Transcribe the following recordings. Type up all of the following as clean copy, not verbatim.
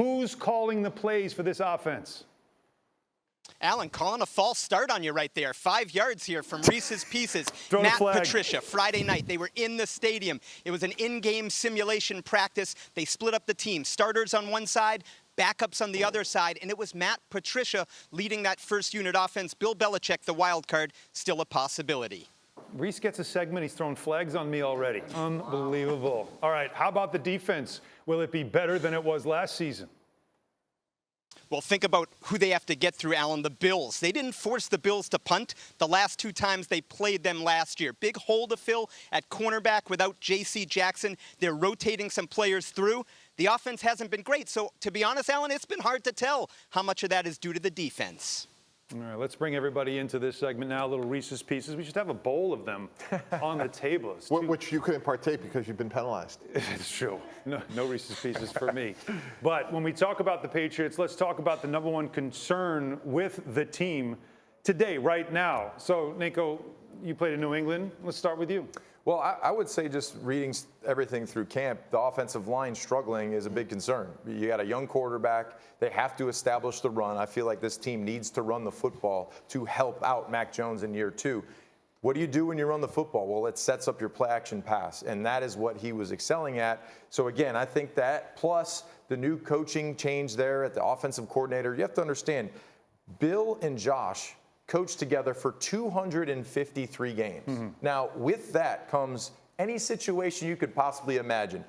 Who's calling the plays for this offense? Alan, calling a false start on you right there. 5 yards here from Reese's Pieces. Matt Patricia, Friday night. They were in the stadium. It was an in-game simulation practice. They split up the team. Starters on one side, backups on the other side, and it was Matt Patricia leading that first unit offense. Bill Belichick, the wild card, still a possibility. Reese gets a segment. He's thrown flags on me already. Unbelievable. All right, how about the defense? Will it be better than it was last season? Well, think about who they have to get through, Alan, the Bills. They didn't force the Bills to punt the last 2 times they played them last year. Big hole to fill at cornerback without J.C. Jackson. They're rotating some players through. The offense hasn't been great. So, to be honest, Alan, it's been hard to tell how much of that is due to the defense. All right, let's bring everybody into this segment now. Little Reese's Pieces. We should have a bowl of them on the table. Which you couldn't partake because you've been penalized. It's true. No Reese's Pieces for me. But when we talk about the Patriots, let's talk about the number one concern with the team today, right now. So, Nico, you played in New England. Let's start with you. Well, I would say just reading everything through camp, the offensive line struggling is a big concern. You got a young quarterback. They have to establish the run. I feel like this team needs to run the football to help out Mac Jones in year 2. What do you do when you run the football? Well, it sets up your play-action pass, and that is what he was excelling at. So, again, I think that plus the new coaching change there at the offensive coordinator, you have to understand, Bill and Josh coached together for 253 games. Mm-hmm. Now, with that comes any situation you could possibly imagine.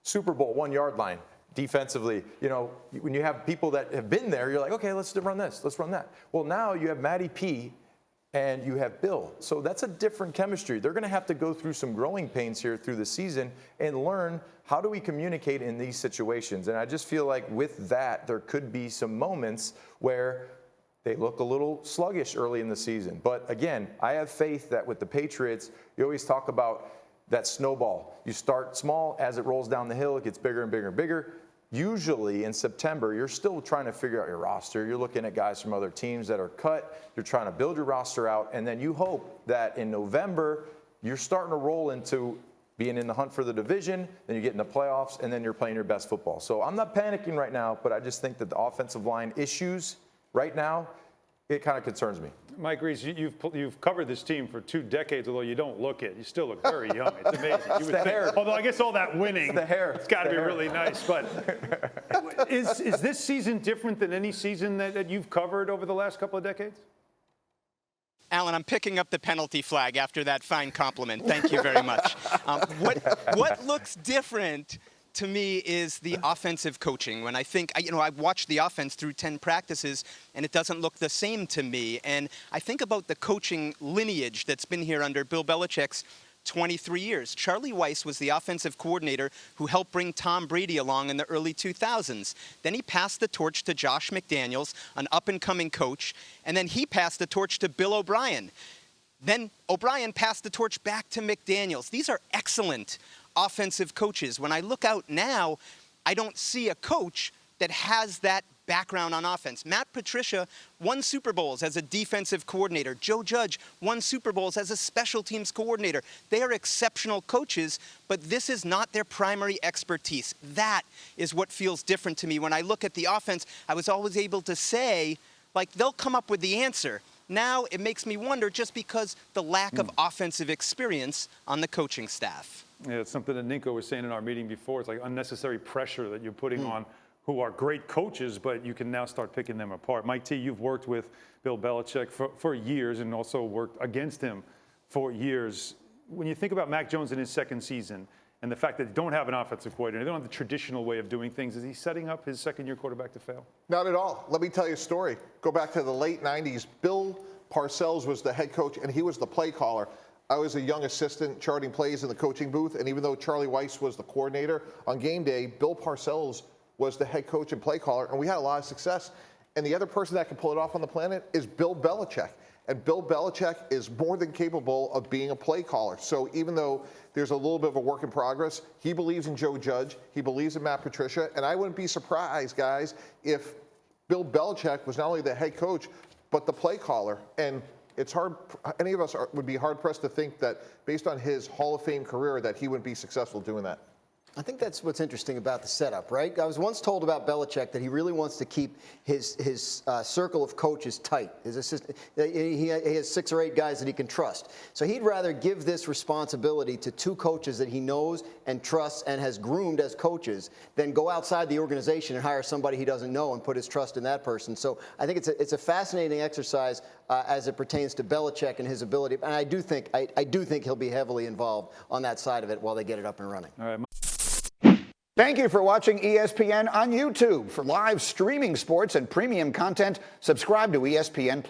Super Bowl, 1 yard line. Defensively, you know, when you have people that have been there, you're like, okay, let's run this, let's run that. Well, now you have Matty P and you have Bill. So that's a different chemistry. They're going to have to go through some growing pains here through the season and learn how do we communicate in these situations. And I just feel like with that, there could be some moments where they look a little sluggish early in the season. But again, I have faith that with the Patriots, you always talk about that snowball. You start small, as it rolls down the hill, it gets bigger and bigger and bigger. Usually in September, you're still trying to figure out your roster. You're looking at guys from other teams that are cut. You're trying to build your roster out. And then you hope that in November, you're starting to roll into being in the hunt for the division, then you get in the playoffs, and then you're playing your best football. So I'm not panicking right now, but I just think that the offensive line issues right now, it kind of concerns me. Mike Reese, you've covered this team for 2 decades, although you don't look it. You still look very young. It's amazing. It's the hair. Although I guess all that winning, it's the hair. It's got to be really nice. But is this season different than any season that you've covered over the last couple of decades? Alan, I'm picking up the penalty flag after that fine compliment. Thank you very much. What looks different to me is the offensive coaching. When I think, I've watched the offense through 10 practices, and it doesn't look the same to me. And I think about the coaching lineage that's been here under Bill Belichick's 23 years. Charlie Weiss was the offensive coordinator who helped bring Tom Brady along in the early 2000s. Then he passed the torch to Josh McDaniels, an up-and-coming coach, and then he passed the torch to Bill O'Brien. Then O'Brien passed the torch back to McDaniels. These are excellent offensive coaches. When I look out now, I don't see a coach that has that background on offense. Matt Patricia won Super Bowls as a defensive coordinator. Joe Judge won Super Bowls as a special teams coordinator. They are exceptional coaches, but this is not their primary expertise. That is what feels different to me. When I look at the offense, I was always able to say, like, they'll come up with the answer. Now it makes me wonder just because the lack of offensive experience on the coaching staff. Yeah, it's something that Nico was saying in our meeting before. It's like unnecessary pressure that you're putting on who are great coaches, but you can now start picking them apart. Mike T, you've worked with Bill Belichick for years and also worked against him for years. When you think about Mac Jones in his second season and the fact that they don't have an offensive coordinator, they don't have the traditional way of doing things, is he setting up his second-year quarterback to fail? Not at all. Let me tell you a story. Go back to the late 90s. Bill Parcells was the head coach, and he was the play caller. I was a young assistant charting plays in the coaching booth, and even though Charlie Weiss was the coordinator, on game day, Bill Parcells was the head coach and play caller, and we had a lot of success. And the other person that can pull it off on the planet is Bill Belichick. And Bill Belichick is more than capable of being a play caller. So even though there's a little bit of a work in progress, he believes in Joe Judge, he believes in Matt Patricia, and I wouldn't be surprised, guys, if Bill Belichick was not only the head coach, but the play caller. And it's hard, any of us would be hard-pressed to think that based on his Hall of Fame career that he wouldn't be successful doing that. I think that's what's interesting about the setup, right? I was once told about Belichick that he really wants to keep his circle of coaches tight. His assistant, he has 6 or 8 guys that he can trust. So he'd rather give this responsibility to 2 coaches that he knows and trusts and has groomed as coaches than go outside the organization and hire somebody he doesn't know and put his trust in that person. So I think it's a fascinating exercise as it pertains to Belichick and his ability. And I do think he'll be heavily involved on that side of it while they get it up and running. All right. Thank you for watching ESPN on YouTube. For live streaming sports and premium content, subscribe to ESPN+.